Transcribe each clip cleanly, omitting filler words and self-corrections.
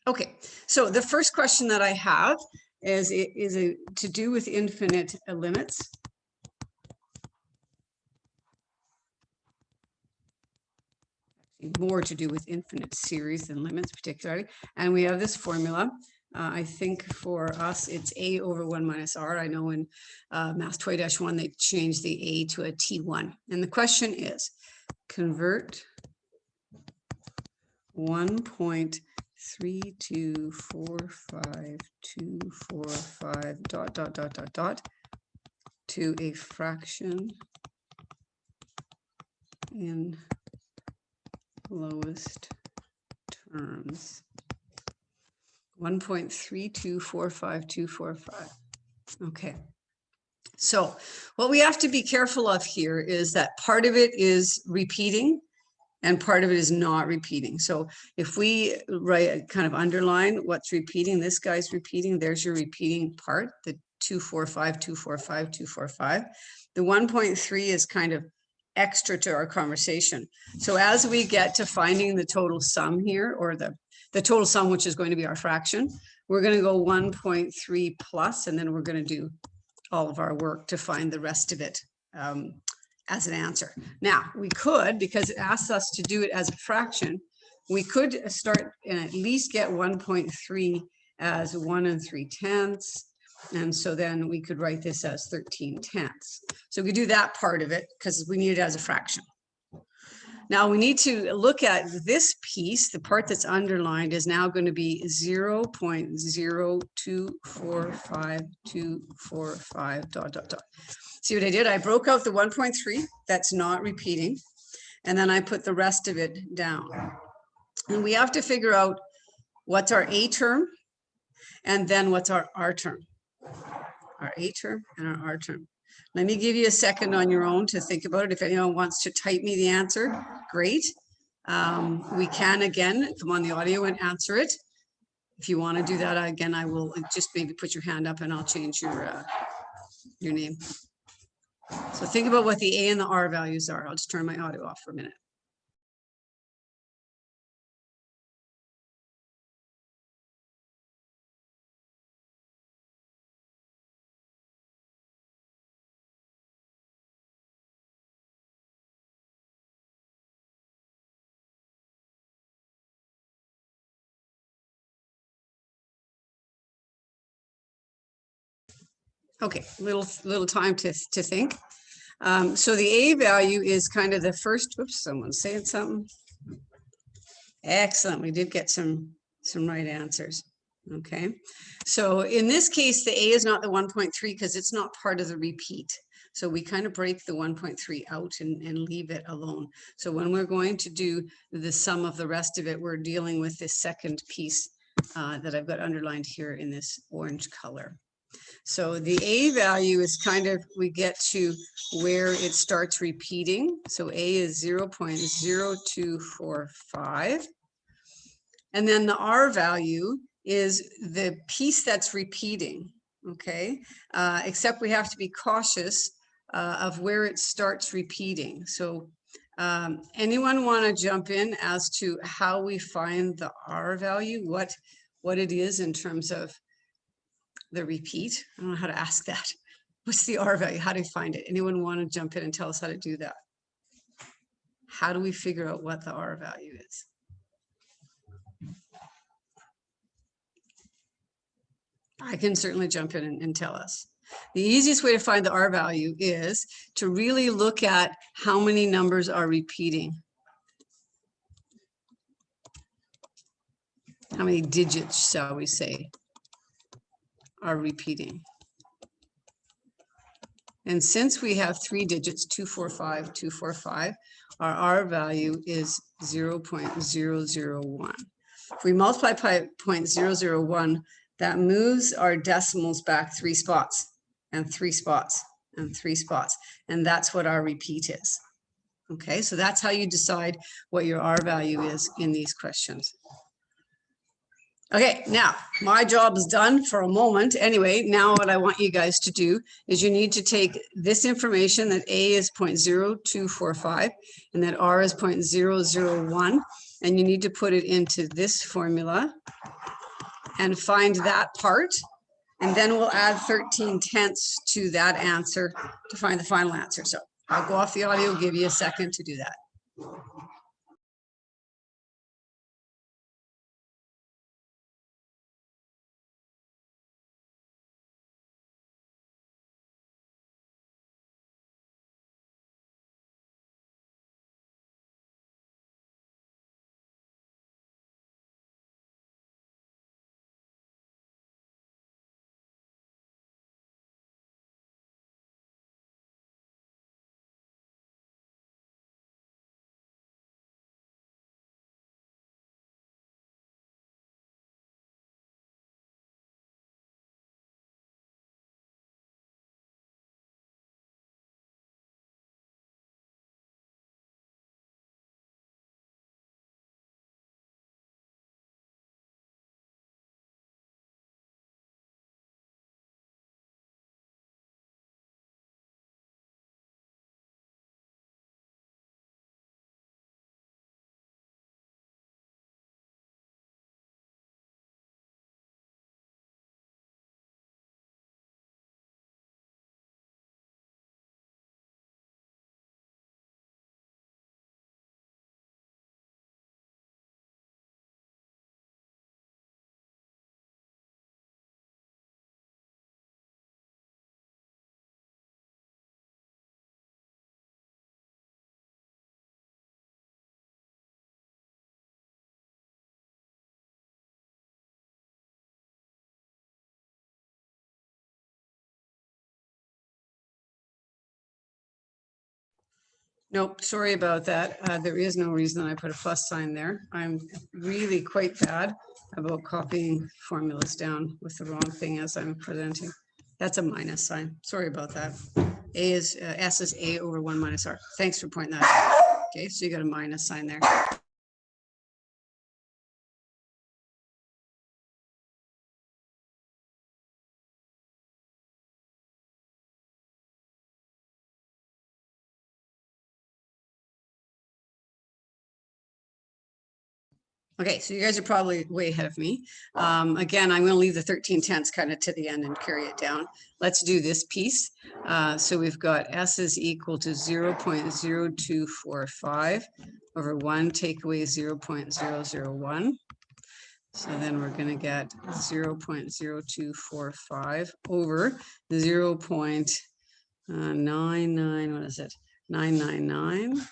Okay, so the first question that I have is to do with infinite limits. More to do with infinite series than limits particularly. And we have this formula. I think for us, it's a over 1 minus r. I know in Math 20-1, they changed the a to a t1. And the question is, convert 1.3245245 ... to a fraction in lowest terms. 1.3245245. Okay. So what we have to be careful of here is that part of it is repeating and part of it is not repeating. So if we write kind of underline what's repeating, this guy's repeating, there's your repeating part, the 245, 245, 245. The 1.3 is kind of extra to our conversation. So as we get to finding the total sum here, or the total sum, which is going to be our fraction, we're going to go 1.3 plus, and then we're going to do all of our work to find the rest of it as an answer. Now, we could, because it asks us to do it as a fraction, we could start and at least get 1.3 as 1 3/10. And so then we could write this as 13/10. So we do that part of it because we need it as a fraction. Now we need to look at this piece. The part that's underlined is now going to be 0.0245245 ... See what I did? I broke out the 1.3, that's not repeating, and then I put the rest of it down. And we have to figure out what's our A term and then what's our R term. Our A term and our R term. Let me give you a second on your own to think about it. If anyone wants to type me the answer, great. We can again come on the audio and answer it. If you want to do that again, I will just maybe put your hand up and I'll change your name. So think about what the A and the R values are. I'll just turn my audio off for a minute. Okay, little time to think. So the A value is kind of the first, oops, someone's saying something. Excellent, we did get some right answers. Okay, so in this case, the A is not the 1.3 because it's not part of the repeat. So we kind of break the 1.3 out and leave it alone. So when we're going to do the sum of the rest of it, we're dealing with this second piece that I've got underlined here in this orange color. So the A value is kind of, we get to where it starts repeating. So A is 0.0245. And then the R value is the piece that's repeating, okay? Except we have to be cautious of where it starts repeating. So anyone want to jump in as to how we find the R value, what it is in terms of the repeat? I don't know how to ask that. What's the R value? How do you find it? Anyone want to jump in and tell us how to do that? How do we figure out what the R value is? I can certainly jump in and tell us. The easiest way to find the R value is to really look at how many numbers are repeating. How many digits, shall we say, are repeating. And since we have 3 digits, 245, 245, our R value is 0.001. If we multiply by 0.001, that moves our decimals back 3 spots and 3 spots and 3 spots. And that's what our repeat is. Okay, so that's how you decide what your R value is in these questions. Okay, now my job is done for a moment. Anyway, now what I want you guys to do is you need to take this information that A is 0.0245 and that R is 0.001, and you need to put it into this formula. and find that part. And then we'll add 13/10 to that answer to find the final answer. So I'll go off the audio, give you a second to do that. Nope, sorry about that. There is no reason I put a plus sign there. I'm really quite bad about copying formulas down with the wrong thing as I'm presenting. That's a minus sign. Sorry about that. S is A over 1 minus R. Thanks for pointing that out. Okay, so you got a minus sign there. Okay, so you guys are probably way ahead of me. Again, I'm going to leave the 13/10 kind of to the end and carry it down. Let's do this piece. So we've got S is equal to 0.0245 over 1 take away 0.001. So then we're going to get 0.0245 over 0.99, what is it? 999.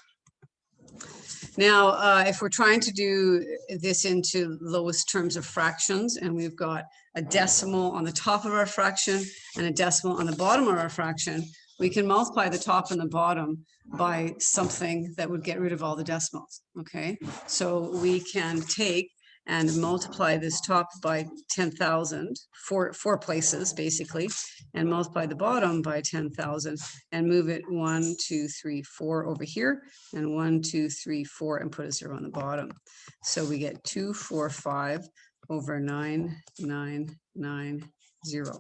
Now, if we're trying to do this into lowest terms of fractions, and we've got a decimal on the top of our fraction and a decimal on the bottom of our fraction, we can multiply the top and the bottom by something that would get rid of all the decimals, okay? So we can take and multiply this top by 10,000, four places basically, and multiply the bottom by 10,000 and move it 1, 2, 3, 4 over here, and 1, 2, 3, 4, and put a 0 on the bottom. So we get 245 over 9990.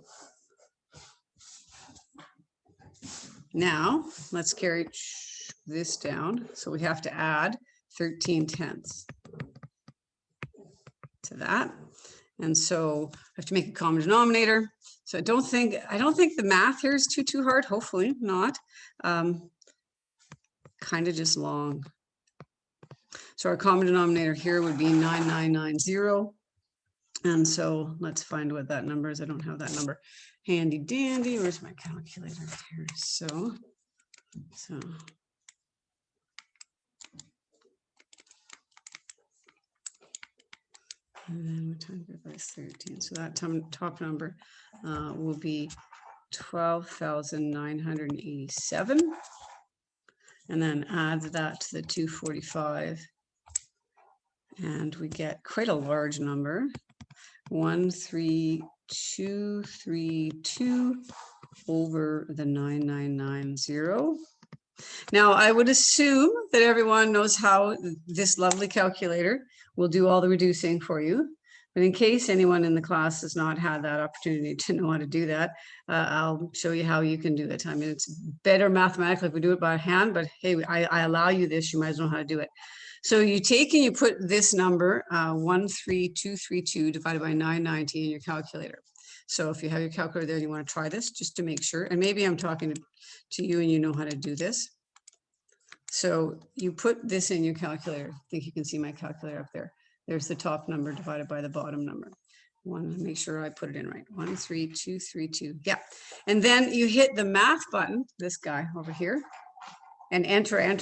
Now let's carry this down. So we have to add 13/10 to that. And so I have to make a common denominator. So I don't think the math here is too hard. Hopefully not. Kind of just long. So our common denominator here would be 9990. And so let's find what that number is. I don't have that number handy dandy. Where's my calculator here? So and then we times it by 13. So that top number will be 12,987. And then add that to the 245. And we get quite a large number. 13232 over the 9990. Now, I would assume that everyone knows how this lovely calculator will do all the reducing for you. But in case anyone in the class has not had that opportunity to know how to do that, I'll show you how you can do it. I mean, it's better mathematically if we do it by hand, but hey, I allow you this, you might as well know how to do it. So you take and you put this number, 13232 divided by 990 in your calculator. So if you have your calculator there and you want to try this just to make sure, and maybe I'm talking to you and you know how to do this. So you put this in your calculator. I think you can see my calculator up there. There's the top number divided by the bottom number. Make sure I put it in right. 13232. Yeah. And then you hit the math button, this guy over here, and enter, and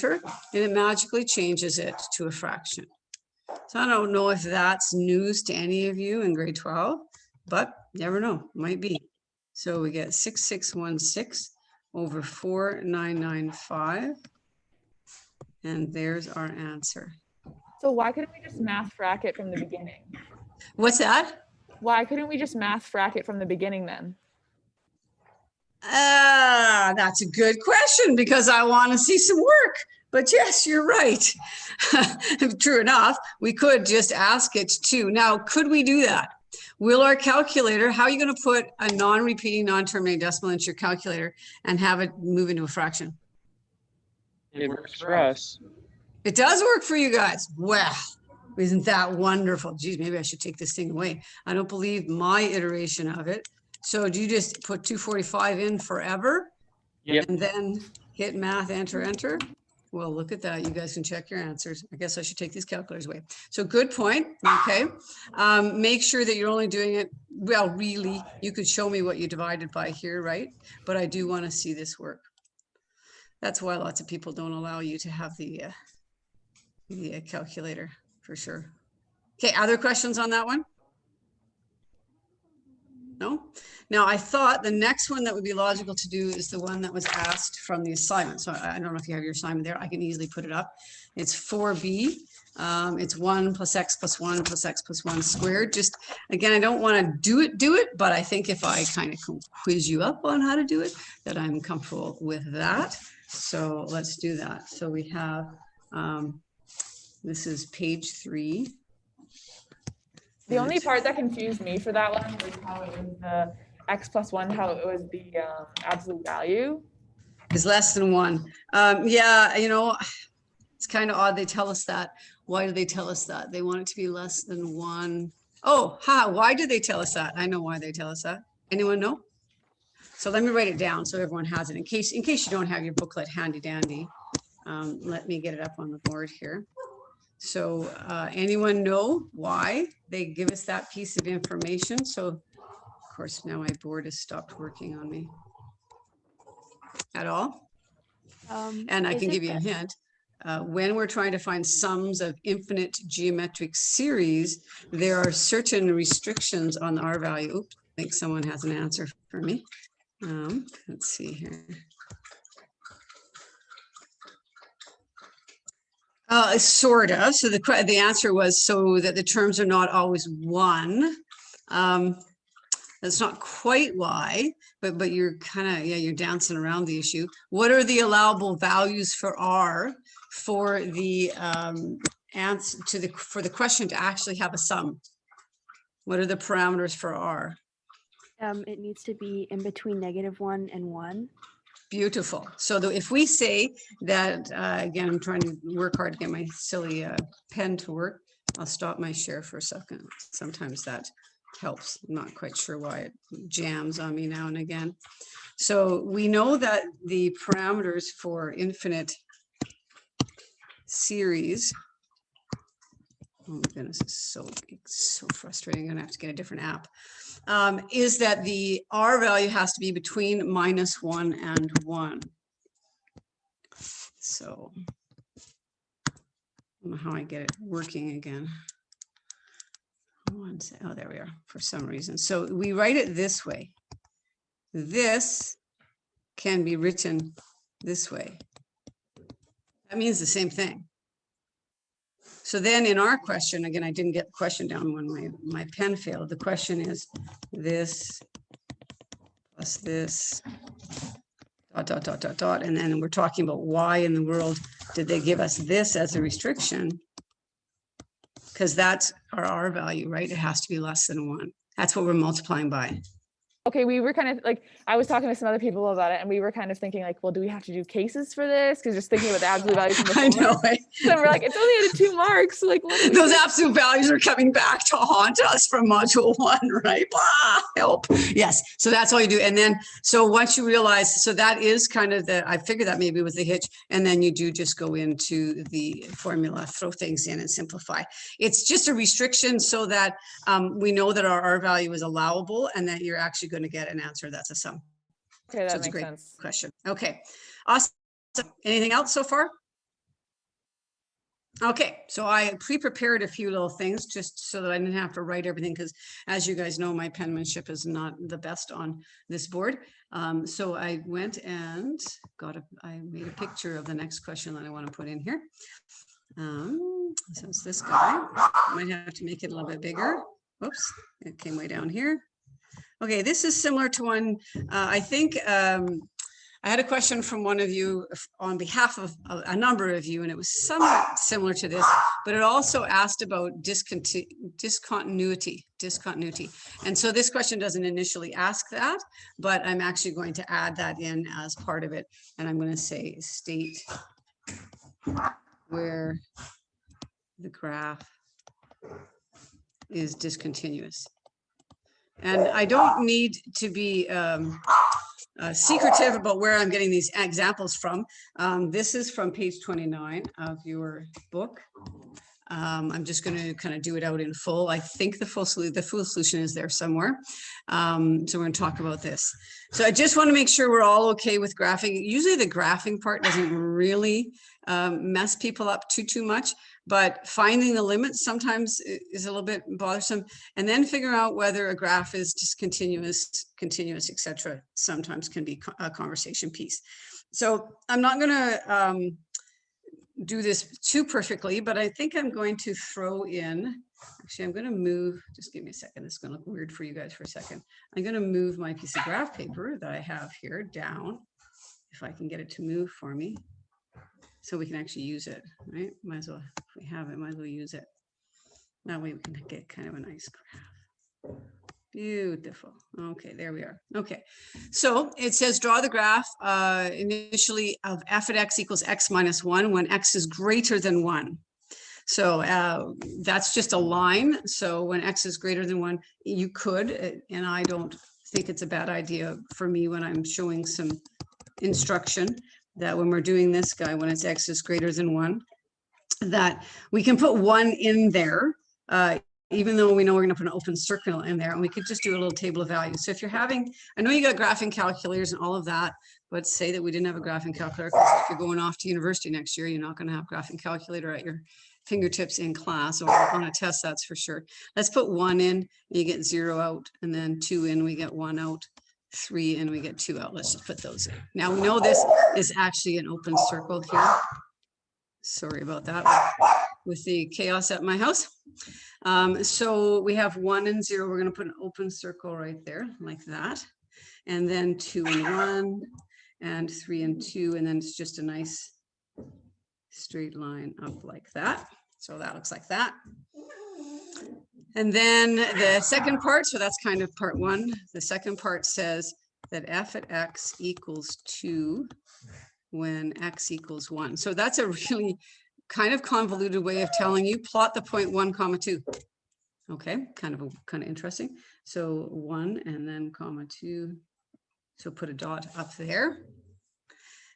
it magically changes it to a fraction. So I don't know if that's news to any of you in grade 12, but never know, might be. So we get 6616 over 4995. And there's our answer. So why couldn't we just math frac it from the beginning? What's that? Why couldn't we just math frac it from the beginning then? That's a good question because I want to see some work. But yes, you're right. True enough, we could just ask it to. Now, could we do that? Will our calculator, how are you going to put a non-repeating, non-terminating decimal into your calculator and have it move into a fraction? It works for us. It does work for you guys. Well, isn't that wonderful? Geez, maybe I should take this thing away. I don't believe my iteration of it. So do you just put 245 in forever? Yep. And then hit math, enter? Well, look at that. You guys can check your answers. I guess I should take these calculators away. So good point. Okay. Make sure that you're only doing it. Well, really, you could show me what you divided by here, right? But I do want to see this work. That's why lots of people don't allow you to have the calculator for sure. Okay, other questions on that one? No? Now, I thought the next one that would be logical to do is the one that was asked from the assignment. So I don't know if you have your assignment there. I can easily put it up. It's 4B. It's 1 plus x plus 1 plus x plus 1 squared. Just, again, I don't want to do it, but I think if I kind of quiz you up on how to do it, that I'm comfortable with that. So let's do that. So we have, this is page 3. The only part that confused me for that one was how it was the x plus 1, how it was the absolute value. Is less than 1. Yeah, you know, it's kind of odd they tell us that. Why do they tell us that? They want it to be less than 1. Oh, why do they tell us that? I know why they tell us that. Anyone know? So let me write it down so everyone has it. In case you don't have your booklet handy dandy, let me get it up on the board here. So anyone know why they give us that piece of information? So of course now my board has stopped working on me at all. And I can give you a hint. When we're trying to find sums of infinite geometric series, there are certain restrictions on the R value. Oops, I think someone has an answer for me. Let's see here. Sort of. So the answer was so that the terms are not always 1. That's not quite why, but you're kind of, you're dancing around the issue. What are the allowable values for R for the answer for the question to actually have a sum? What are the parameters for R? It needs to be in between -1 and 1. Beautiful. So if we say that, again, I'm trying to work hard to get my silly pen to work. I'll stop my share for a second. Sometimes that helps. I'm not quite sure why it jams on me now and again. So we know that the parameters for infinite series, oh my goodness, it's so frustrating. I'm gonna have to get a different app. Is that the R value has to be between -1 and 1. So I don't know how I get it working again. Oh, there we are, for some reason. So we write it this way. This can be written this way. That means the same thing. So then in our question, again, I didn't get the question down when my pen failed. The question is this plus this, ... And then we're talking about why in the world did they give us this as a restriction? Because that's our R value, right? It has to be less than 1. That's what we're multiplying by. okay, we were kind of like, I was talking to some other people about it, and we were kind of thinking like, well, do we have to do cases for this? Because just thinking about the absolute values from before. I know. Right? So we're like, it's only at 2 marks. Like, what do we Those do? absolute values are coming back to haunt us from module 1, right? Blah, help. Yes. So that's all you do. And then, so once you realize, so that is kind of the, I figured that maybe was the hitch. And then you do just go into the formula, throw things in and simplify. It's just a restriction so that we know that our R value is allowable and that you're actually going to get an answer that's a sum. Okay, that So it's a makes great sense. question. Okay. Awesome. Anything else so far? Okay, so I pre-prepared a few little things just so that I didn't have to write everything because as you guys know, my penmanship is not the best on this board. So I went and I made a picture of the next question that I want to put in here. So it's this guy. I might have to make it a little bit bigger. Oops, it came way down here. Okay, this is similar to one, I think, I had a question from one of you on behalf of a number of you, and it was somewhat similar to this, but it also asked about discontinuity. And so this question doesn't initially ask that, but I'm actually going to add that in as part of it. And I'm going to say state where the graph is discontinuous. And I don't need to be secretive about where I'm getting these examples from. This is from page 29 of your book. I'm just going to kind of do it out in full. I think the full solution is there somewhere. So we're going to talk about this. So I just want to make sure we're all okay with graphing. Usually the graphing part doesn't really mess people up too much, but finding the limits sometimes is a little bit bothersome. And then figure out whether a graph is discontinuous, continuous, etc. sometimes can be a conversation piece. So I'm not going to do this too perfectly, but I think I'm going to throw in, actually, I'm going to move, just give me a second. This is going to look weird for you guys for a second. I'm going to move my piece of graph paper that I have here down, if I can get it to move for me, so we can actually use it, right? Might as well, if we have it, might as well use it. That way we can get kind of a nice graph. Beautiful. Okay, there we are. Okay, so it says draw the graph initially of f at x equals x minus 1 when x is greater than 1. So that's just a line. So when x is greater than 1, you could, and I don't think it's a bad idea for me when I'm showing some instruction, that when we're doing this guy, when it's x is greater than 1, that we can put 1 in there. Even though we know we're going to put an open circle in there, and we could just do a little table of values. So if you're having, I know you got graphing calculators and all of that, but say that we didn't have a graphing calculator, because if you're going off to university next year, you're not going to have graphing calculator at your fingertips in class or on a test, that's for sure. Let's put 1 in, and you get 0 out, and then 2 in, we get 1 out, 3 in, we get 2 out. Let's just put those in. Now we know this is actually an open circle here. Sorry about that with the chaos at my house. So we have 1 and 0. We're going to put an open circle right there like that. And then 2 and 1 and 3 and 2. And then it's just a nice straight line up like that. So that looks like that. And then the second part, so that's kind of part 1. The second part says that f at x equals 2 when x equals 1. So that's a really kind of convoluted way of telling you plot the point 1 comma 2. Okay, kind of interesting. So 1 and then comma 2. So put a dot up there.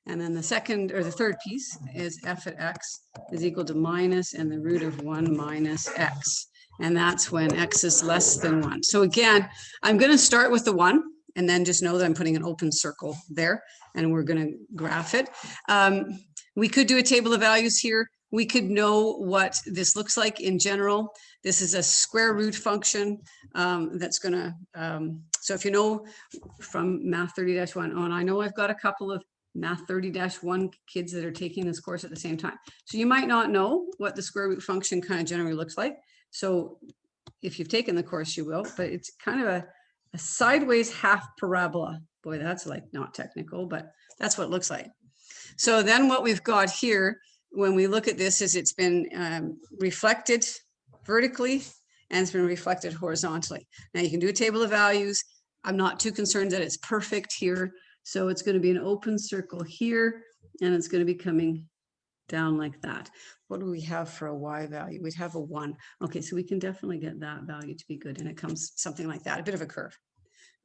And then the second or the third piece is f at x is equal to minus and the root of 1 minus x. And that's when x is less than 1. So again, I'm going to start with the 1 and then just know that I'm putting an open circle there and we're going to graph it. We could do a table of values here. We could know what this looks like in general. This is a square root function that's going to, so if you know from Math 30-1, oh, and I know I've got a couple of Math 30-1 kids that are taking this course at the same time. So you might not know what the square root function kind of generally looks like. So if you've taken the course, you will, but it's kind of a sideways half parabola. Boy, that's like not technical, but that's what it looks like. So then what we've got here, when we look at this, is it's been reflected vertically and it's been reflected horizontally. Now you can do a table of values. I'm not too concerned that it's perfect here. So it's going to be an open circle here, and it's going to be coming down like that. What do we have for a y value? We'd have a 1. Okay, so we can definitely get that value to be good, and it comes something like that, a bit of a curve.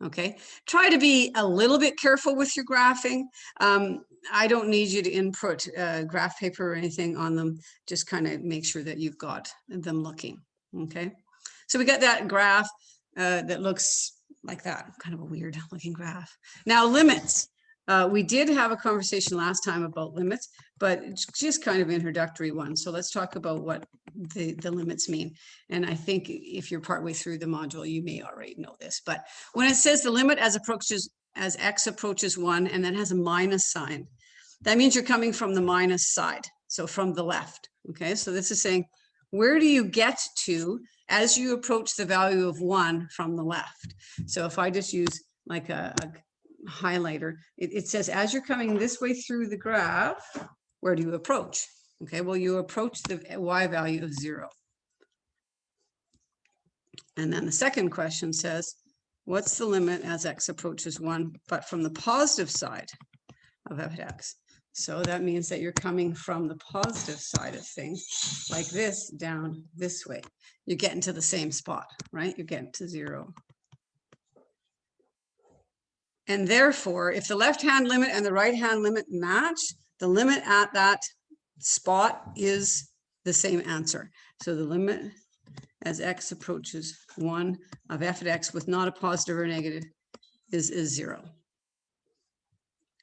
Okay, try to be a little bit careful with your graphing. I don't need you to input graph paper or anything on them. Just kind of make sure that you've got them looking. Okay, so we got that graph that looks like that, kind of a weird looking graph. Now limits. We did have a conversation last time about limits, but it's just kind of introductory one. So let's talk about what the limits mean. And I think if you're partway through the module, you may already know this, but when it says the limit as x approaches 1 and then has a minus sign, that means you're coming from the minus side. So from the left. Okay, so this is saying, where do you get to as you approach the value of 1 from the left? So if I just use like a highlighter, it says as you're coming this way through the graph, where do you approach? Okay, well, you approach the y value of 0. And then the second question says, what's the limit as x approaches 1, but from the positive side of f of x? So that means that you're coming from the positive side of things, like this, down this way. You're getting to the same spot, right? You're getting to 0. And therefore, if the left-hand limit and the right-hand limit match, the limit at that spot is the same answer. So the limit as x approaches 1 of f of x with not a positive or negative is 0.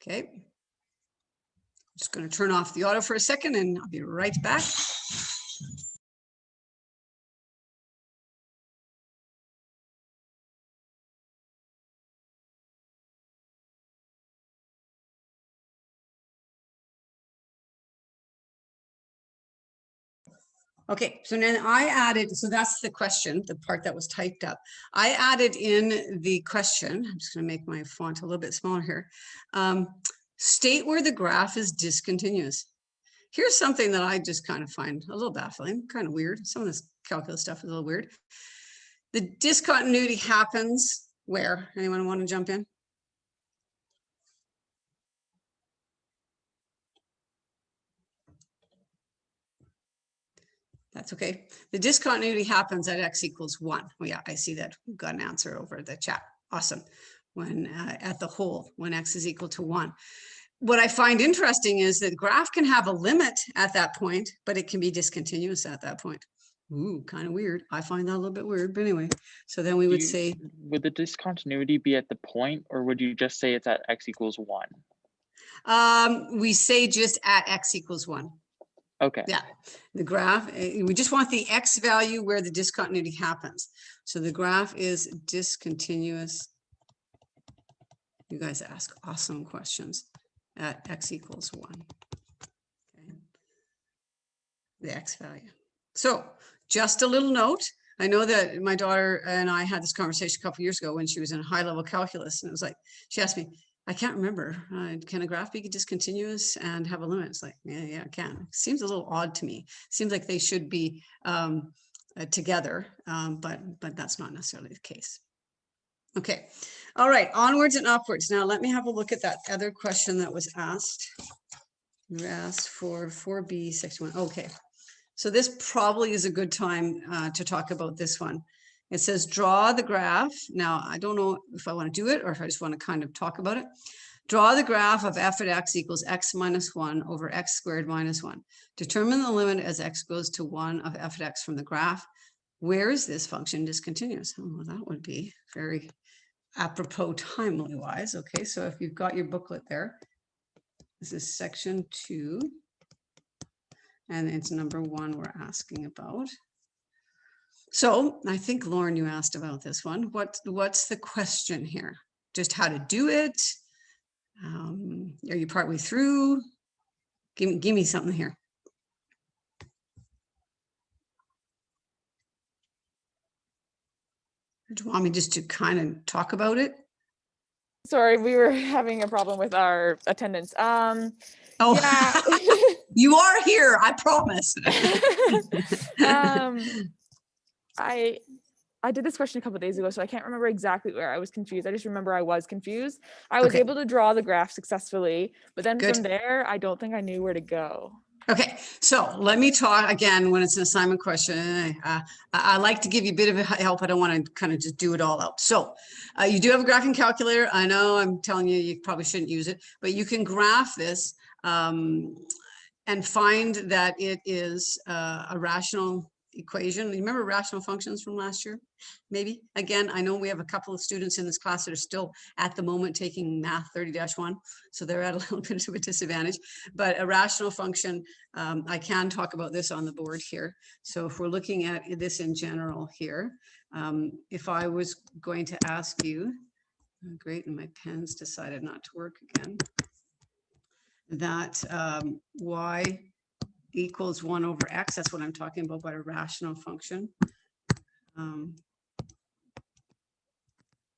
Okay. I'm just going to turn off the auto for a second and I'll be right back. Okay, so then I added, so that's the question, the part that was typed up. I added in the question, I'm just going to make my font a little bit smaller here. State where the graph is discontinuous. Here's something that I just kind of find a little baffling, kind of weird. Some of this calculus stuff is a little weird. The discontinuity happens where? Anyone want to jump in? That's okay. The discontinuity happens at x equals 1. Well, yeah, I see that. We've got an answer over the chat. Awesome. When at the whole, when x is equal to 1. What I find interesting is that the graph can have a limit at that point, but it can be discontinuous at that point. Ooh, kind of weird. I find that a little bit weird, but anyway. So then we would say, would the discontinuity be at the point, or would you just say it's at x equals 1? We say just at x equals 1. Okay. Yeah, the graph, we just want the x value where the discontinuity happens. So the graph is discontinuous. You guys ask awesome questions at x equals 1. Okay. The x value. So just a little note. I know that my daughter and I had this conversation a couple of years ago when she was in high level calculus, and it was like, she asked me, I can't remember. Can a graph be discontinuous and have a limit? It's like, yeah, it can. Seems a little odd to me. Seems like they should be together, but that's not necessarily the case. Okay. All right. Onwards and upwards. Now let me have a look at that other question that was asked. You asked for 4B section 1. Okay. So this probably is a good time to talk about this one. It says draw the graph. Now, I don't know if I want to do it or if I just want to kind of talk about it. Draw the graph of f of x equals x minus 1 over x squared minus 1. Determine the limit as x goes to 1 of f of x from the graph. Where is this function discontinuous? Oh, well, that would be very apropos timely wise. Okay, so if you've got your booklet there, this is section 2. And it's number 1 we're asking about. So I think, Lauren, you asked about this one. What's the question here? Just how to do it? Are you partway through? Give me something here. Do you want me just to kind of talk about it? Sorry, we were having a problem with our attendance. Oh, yeah. You are here, I promise. I did this question a couple of days ago, so I can't remember exactly where I was confused. I just remember I was confused. I was Okay. able to draw the graph successfully, but then Good. from there, I don't think I knew where to go. Okay, so let me talk again when it's an assignment question. I like to give you a bit of help. I don't want to kind of just do it all out. So you do have a graphing calculator. I know I'm telling you, you probably shouldn't use it, but you can graph this and find that it is a rational equation. You remember rational functions from last year? Maybe. Again, I know we have a couple of students in this class that are still at the moment taking math 30-1, so they're at a little bit of a disadvantage. But a rational function, I can talk about this on the board here. So if we're looking at this in general here, if I was going to ask you, great, and my pen's decided not to work again, that y equals 1 over x. That's what I'm talking about by a rational function.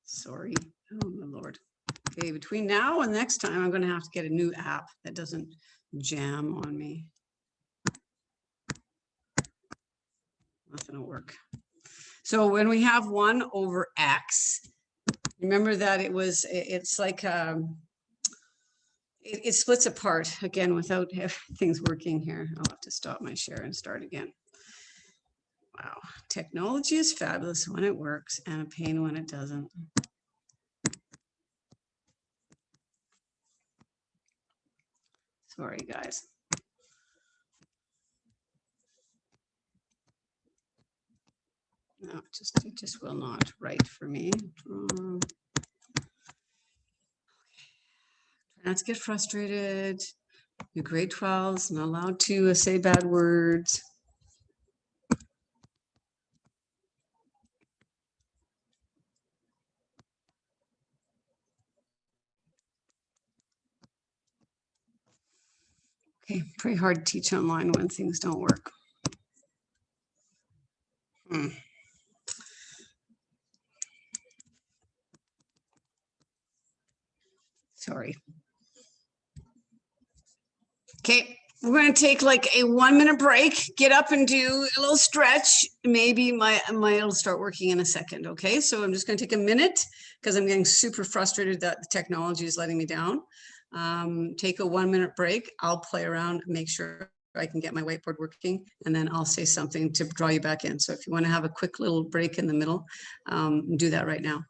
Sorry, oh my Lord. Okay, between now and next time, I'm going to have to get a new app that doesn't jam on me. Nothing will work. So when we have 1 over x, remember that it's like it splits apart again without things working here. I'll have to stop my share and start again. Wow, technology is fabulous when it works and a pain when it doesn't. Sorry, guys. No, it just will not write for me. Try not to get frustrated. Your grade 12's not allowed to say bad words. Okay, pretty hard to teach online when things don't work. Sorry. Okay, we're going to take like a 1-minute break, get up and do a little stretch. Maybe it'll start working in a second. Okay, so I'm just going to take a minute because I'm getting super frustrated that the technology is letting me down. Take a 1-minute break. I'll play around, make sure I can get my whiteboard working, and then I'll say something to draw you back in. So if you want to have a quick little break in the middle, do that right now.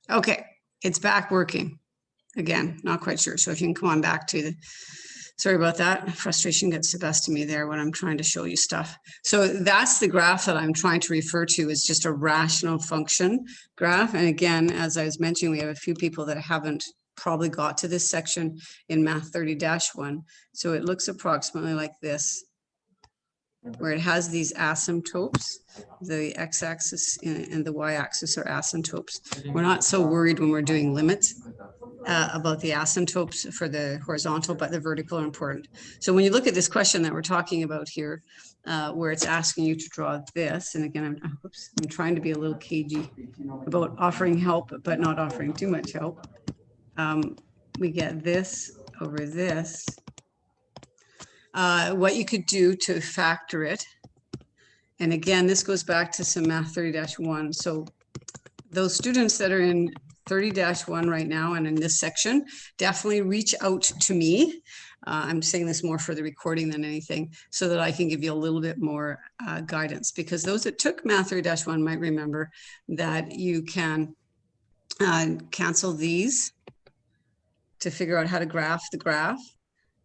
Okay, it's back working. Again, not quite sure. So if you can come on back to the, sorry about that. Frustration gets the best of me there when I'm trying to show you stuff. So that's the graph that I'm trying to refer to is just a rational function graph. And again, as I was mentioning, we have a few people that haven't probably got to this section in math 30-1. So it looks approximately like this, where it has these asymptotes. The x-axis and the y-axis are asymptotes. We're not so worried when we're doing limits about the asymptotes for the horizontal, but the vertical are important. So when you look at this question that we're talking about here, where it's asking you to draw this, and again, I'm trying to be a little cagey about offering help, but not offering too much help. We get this over this. What you could do to factor it, and again, this goes back to some math 30-1. So those students that are in 30-1 right now and in this section, definitely reach out to me. I'm saying this more for the recording than anything, so that I can give you a little bit more guidance, because those that took math 30-1 might remember that you can cancel these to figure out how to graph the graph.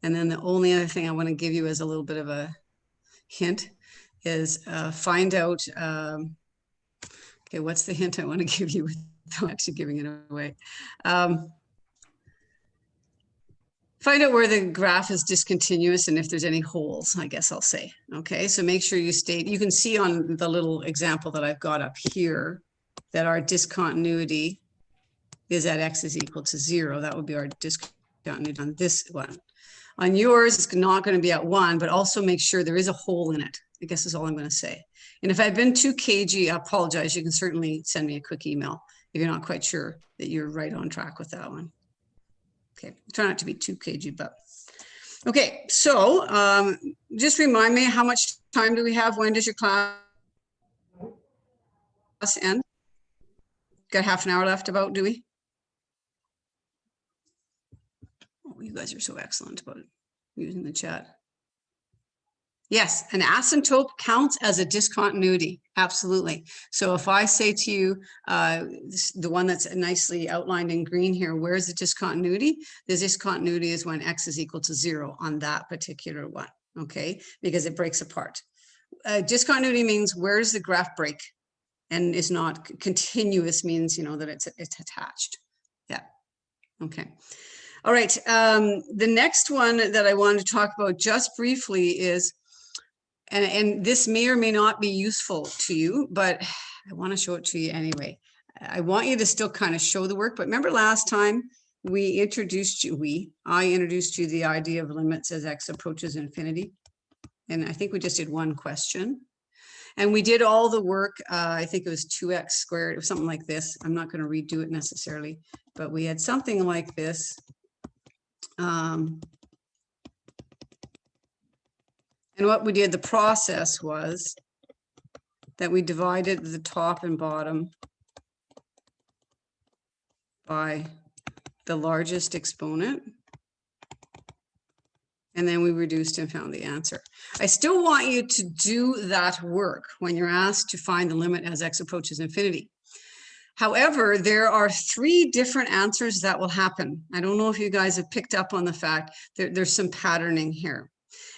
And then the only other thing I want to give you as a little bit of a hint is find out, okay, what's the hint I want to give you without actually giving it away? Find out where the graph is discontinuous and if there's any holes, I guess I'll say. Okay, so make sure you state, you can see on the little example that I've got up here that our discontinuity is at x is equal to 0. That would be our discontinuity on this one. On yours, it's not going to be at 1, but also make sure there is a hole in it, I guess is all I'm going to say. And if I've been too cagey, I apologize. You can certainly send me a quick email if you're not quite sure that you're right on track with that one. Okay, try not to be too cagey, but okay. So just remind me, how much time do we have? When does your class end? Got half an hour left about, do we? Oh, you guys are so excellent about using the chat. Yes, an asymptote counts as a discontinuity. Absolutely. So if I say to you, the one that's nicely outlined in green here, where's the discontinuity? The discontinuity is when x is equal to 0 on that particular one, okay? Because it breaks apart. Discontinuity means where's the graph break, and is not continuous, means, you know, that it's attached. Yeah, okay. All right, the next one that I wanted to talk about just briefly is, and this may or may not be useful to you, but I want to show it to you anyway. I want you to still kind of show the work, but remember last time I introduced you the idea of limits as x approaches infinity. And I think we just did one question. And we did all the work, I think it was 2x squared or something like this. I'm not going to redo it necessarily, but we had something like this. And what we did, the process was that we divided the top and bottom by the largest exponent. And then we reduced and found the answer. I still want you to do that work when you're asked to find the limit as x approaches infinity. However, there are 3 different answers that will happen. I don't know if you guys have picked up on the fact that there's some patterning here.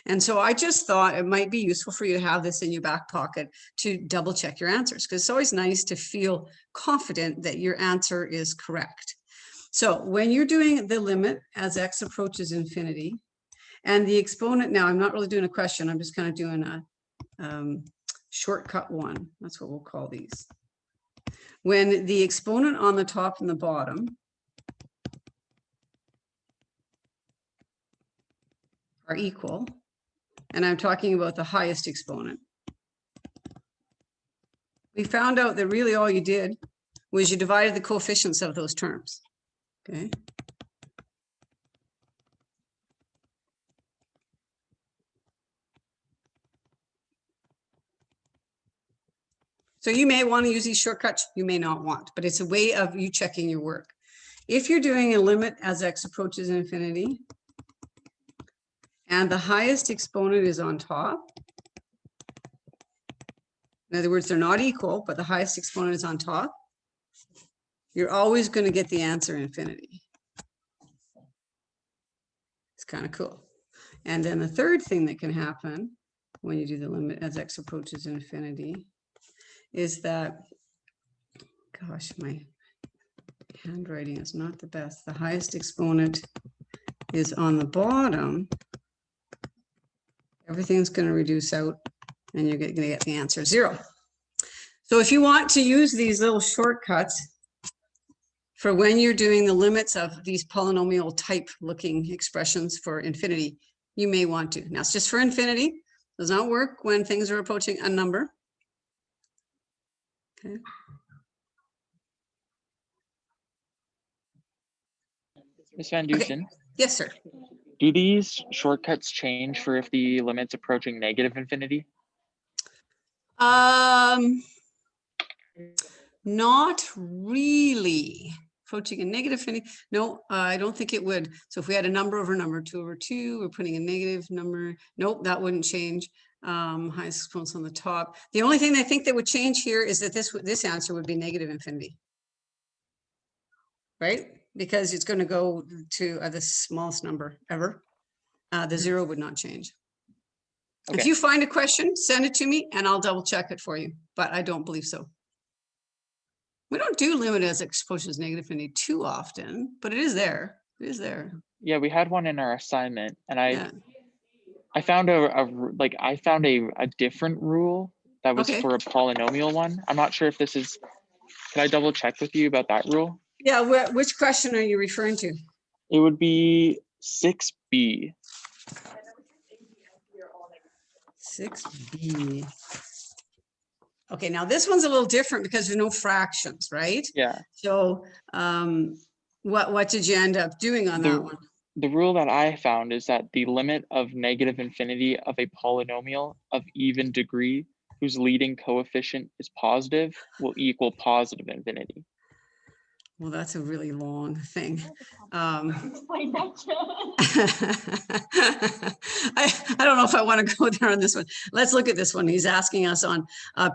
And so I just thought it might be useful for you to have this in your back pocket to double check your answers, because it's always nice to feel confident that your answer is correct. So when you're doing the limit as x approaches infinity, and the exponent, now I'm not really doing a question, I'm just kind of doing a shortcut one. That's what we'll call these. When the exponent on the top and the bottom are equal, and I'm talking about the highest exponent, we found out that really all you did was you divided the coefficients of those terms, okay? So you may want to use these shortcuts, you may not want, but it's a way of you checking your work. If you're doing a limit as x approaches infinity, and the highest exponent is on top, in other words, they're not equal, but the highest exponent is on top, you're always going to get the answer infinity. It's kind of cool. And then the third thing that can happen when you do the limit as x approaches infinity is that, gosh, my handwriting is not the best. The highest exponent is on the bottom. Everything's going to reduce out, and you're going to get the answer 0. So if you want to use these little shortcuts for when you're doing the limits of these polynomial type looking expressions for infinity, you may want to. Now it's just for infinity. It does not work when things are approaching a number. Okay. Ms. Van Dusen, Okay. Yes, sir. do these shortcuts change for if the limit's approaching negative infinity? Not really. Approaching a negative infinity. No, I don't think it would. So if we had a number over number, 2 over 2, we're putting a negative number. Nope, that wouldn't change. Highest exponents on the top. The only thing I think that would change here is that this answer would be negative infinity. Right? Because it's going to go to the smallest number ever. The 0 would not change. Okay. If you find a question, send it to me and I'll double check it for you. But I don't believe so. We don't do limit as x approaches negative infinity too often, but it is there. It is there. Yeah, we had one in our assignment, and Yeah. I found a different rule that was Okay. for a polynomial one. I'm not sure if this is. Can I double check with you about that rule? Yeah. Which question are you referring to? It would be 6b. 6B. Okay, now this one's a little different because there's no fractions, right? Yeah. So what did you end up doing on that one? The rule that I found is that the limit of negative infinity of a polynomial of even degree whose leading coefficient is positive will equal positive infinity. Well, that's a really long thing. Explain that, John. I don't know if I want to go there on this one. Let's look at this one. He's asking us on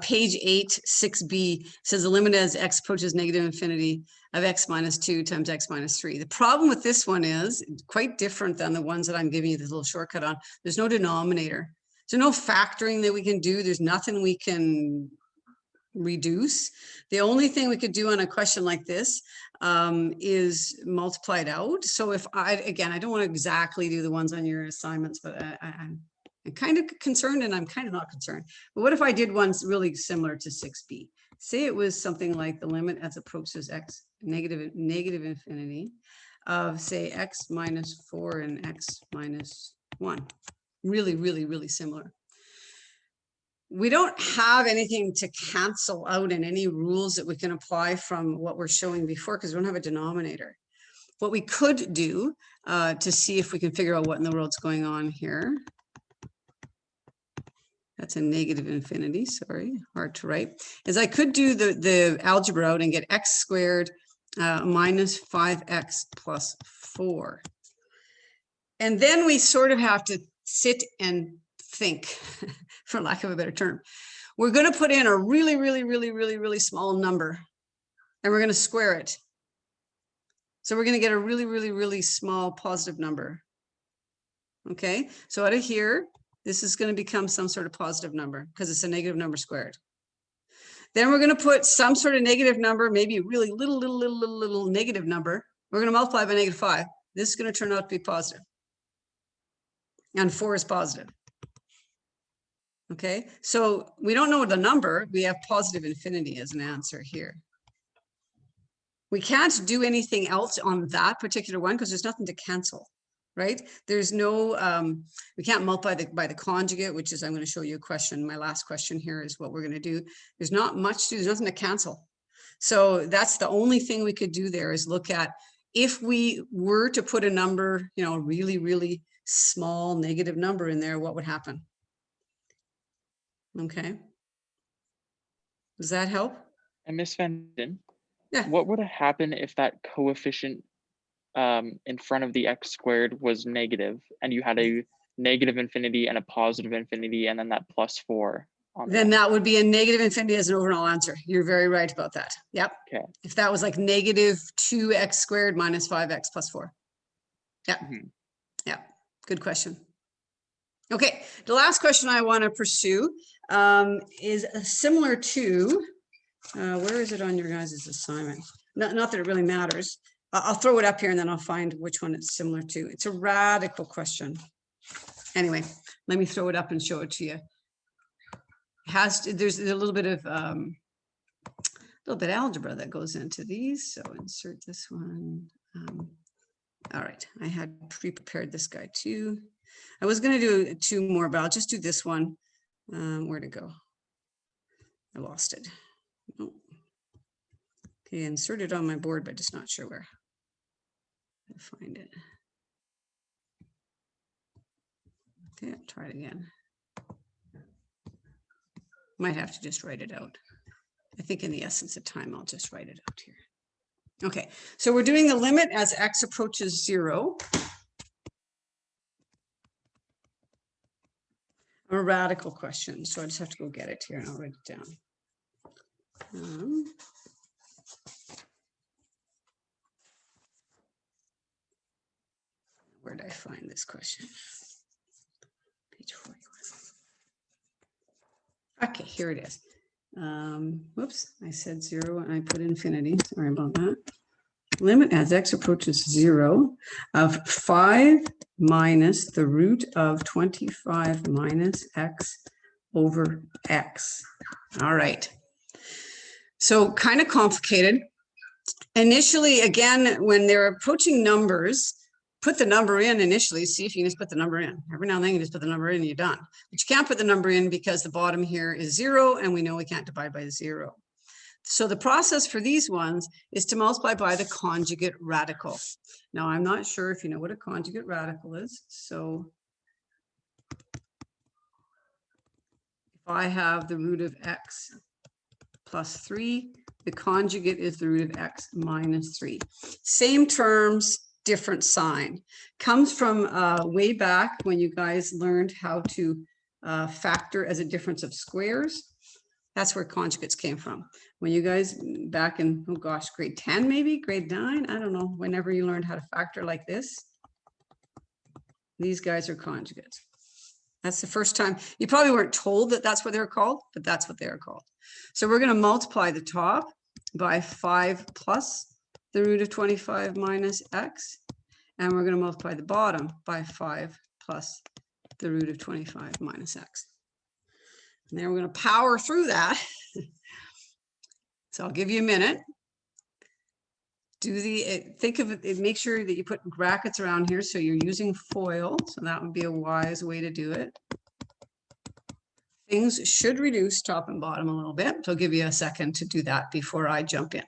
page 8, 6b, says the limit as x approaches negative infinity of x minus 2 times x minus 3. The problem with this one is quite different than the ones that I'm giving you this little shortcut on. There's no denominator. There's no factoring that we can do. There's nothing we can reduce. The only thing we could do on a question like this is multiply it out. So if I don't want to exactly do the ones on your assignments, but I'm kind of concerned and I'm kind of not concerned. But what if I did ones really similar to 6b? Say it was something like the limit as approaches x negative infinity of say x minus 4 and x minus 1. Really, really, really similar. We don't have anything to cancel out in any rules that we can apply from what we're showing before because we don't have a denominator. What we could do to see if we can figure out what in the world's going on here. That's a negative infinity, sorry, hard to write, is I could do the algebra out and get x squared minus 5x plus 4. And then we sort of have to sit and think, for lack of a better term. We're going to put in a really, really, really, really, really small number and we're going to square it. So we're going to get a really, really, really small positive number. Okay, so out of here, this is going to become some sort of positive number because it's a negative number squared. Then we're going to put some sort of negative number, maybe a really little negative number. We're going to multiply by -5. This is going to turn out to be positive. And 4 is positive. Okay, so we don't know the number. We have positive infinity as an answer here. We can't do anything else on that particular one because there's nothing to cancel, right? There's no, we can't multiply by the conjugate, which is, I'm going to show you a question. My last question here is what we're going to do. There's not much to do, there's nothing to cancel. So that's the only thing we could do there is look at if we were to put a number, you know, a really, really small negative number in there, what would happen? Okay. Does that help? And Miss Van Den, Yeah. what would have happened if that coefficient in front of the x squared was negative and you had a negative infinity and a positive infinity and then that +4 on Then the that would be a negative infinity as an overall answer. You're very right about that. Yep. Okay. If that was like negative 2x squared minus 5x plus 4. Yeah. Yeah. Good question. Okay. The last question I want to pursue is similar to, where is it on your guys' assignment? Not that it really matters. I'll throw it up here and then I'll find which one it's similar to. It's a radical question. Anyway, let me throw it up and show it to you. There's a little bit of algebra that goes into these. So insert this one. All right, I had pre-prepared this guy too. I was going to do 2 more, but I'll just do this one. Where'd it go? I lost it. Oh. Okay, inserted on my board, but just not sure where. I'll find it. Okay, I'll try it again. Might have to just write it out. I think in the essence of time, I'll just write it out here. Okay, so we're doing the limit as x approaches 0. A radical question, so I just have to go get it here and I'll write it down. Where did I find this question? Page 41. Okay, here it is. Whoops, I said 0 and I put infinity. Sorry about that. Limit as x approaches 0 of 5 minus the root of 25 minus x over x. All right. So kind of complicated. Initially, again, when they're approaching numbers, put the number in initially, see if you can just put the number in. Every now and then you just put the number in and you're done. But you can't put the number in because the bottom here is 0 and we know we can't divide by 0. So the process for these ones is to multiply by the conjugate radical. Now, I'm not sure if you know what a conjugate radical is. So if I have the root of x plus 3, the conjugate is the root of x minus 3. Same terms, different sign. Comes from way back when you guys learned how to factor as a difference of squares. That's where conjugates came from. When you guys back in, oh gosh, grade 10, maybe grade 9, I don't know, whenever you learned how to factor like this, these guys are conjugates. That's the first time. You probably weren't told that that's what they're called, but that's what they're called. So we're going to multiply the top by 5 plus the root of 25 minus x. And we're going to multiply the bottom by 5 plus the root of 25 minus x. And then we're going to power through that. So I'll give you a minute. Do the, think of it, make sure that you put brackets around here so you're using FOIL. So that would be a wise way to do it. Things should reduce top and bottom a little bit. So I'll give you a second to do that before I jump in.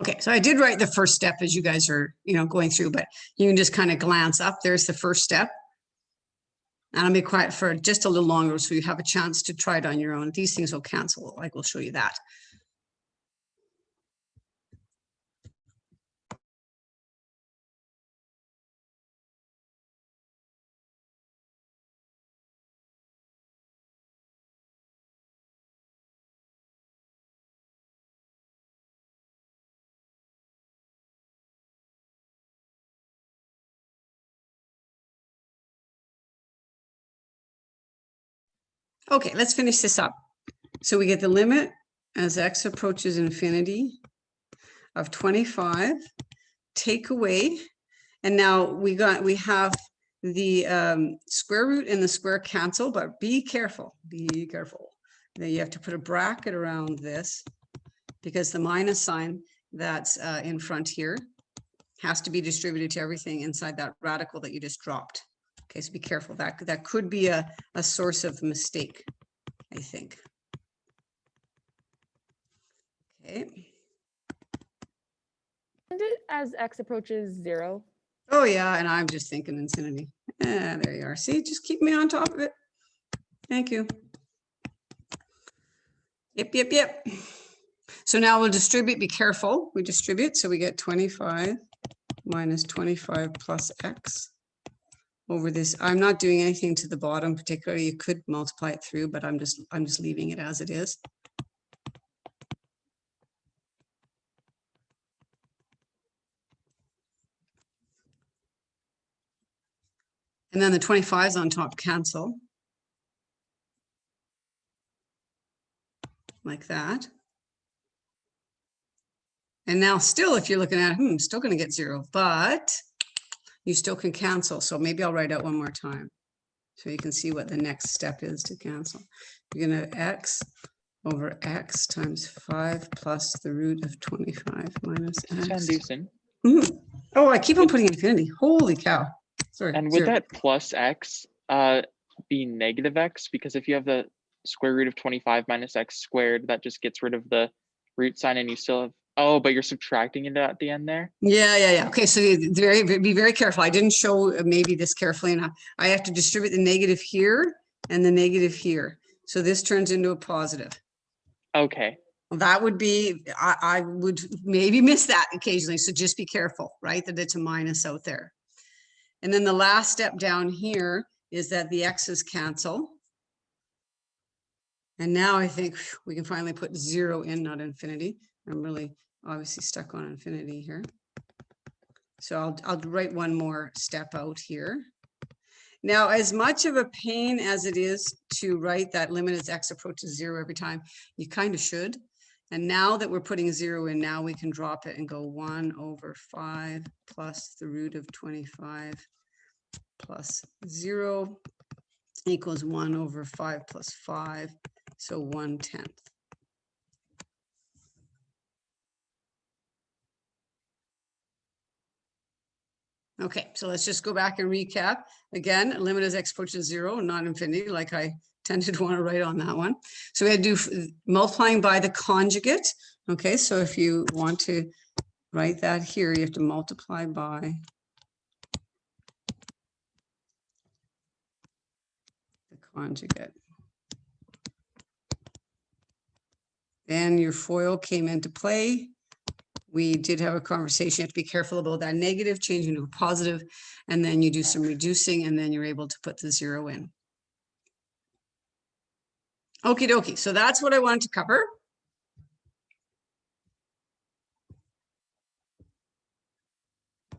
Okay, so I did write the first step as you guys are, going through, but you can just kind of glance up. There's the first step. And I'll be quiet for just a little longer so you have a chance to try it on your own. These things will cancel, like we'll show you that. Okay, let's finish this up. So we get the limit as x approaches infinity of 25, take away, and now we have the square root and the square cancel, but be careful. Then you have to put a bracket around this because the minus sign that's in front here has to be distributed to everything inside that radical that you just dropped. Okay, so be careful. That could be a source of mistake, I think. Okay. As x approaches 0. Oh yeah, and I'm just thinking infinity. Yeah, there you are. See, just keep me on top of it. Thank you. Yep. So now we'll distribute. Be careful. We distribute, so we get 25 minus 25 plus x over this. I'm not doing anything to the bottom particularly. You could multiply it through, but I'm just leaving it as it is. And then the 25s on top cancel. Like that. And now still, if you're looking at, still going to get 0, but you still can cancel. So maybe I'll write out one more time so you can see what the next step is to cancel. You're going to x over x times 5 plus the root of 25 minus x. Oh, I keep on putting infinity. Holy cow. Sorry. And would that plus x be negative x? Because if you have the square root of 25 minus x squared, that just gets rid of the root sign and you still have Oh, but you're subtracting it at the end there? Yeah. Okay, so be very careful. I didn't show maybe this carefully enough. I have to distribute the negative here and the negative here. So this turns into a positive. Okay. That would be, I would maybe miss that occasionally. So just be careful, right? That it's a minus out there. And then the last step down here is that the x's cancel. And now I think we can finally put 0 in, not infinity. I'm really obviously stuck on infinity here. So I'll write one more step out here. Now, as much of a pain as it is to write that limit as x approaches 0 every time, you kind of should. And now that we're putting 0 in, now we can drop it and go 1/5 plus the root of 25 plus 0 equals 1/5 plus 5. So 1/10. Okay, so let's just go back and recap. Again, limit as x approaches 0, not infinity, like I tended to want to write on that one. So we had to do multiplying by the conjugate. Okay, so if you want to write that here, you have to multiply by the conjugate. Then your FOIL came into play. We did have a conversation. You have to be careful about that negative changing to a positive, and then you do some reducing, and then you're able to put the 0 in. Okie dokie. So that's what I wanted to cover.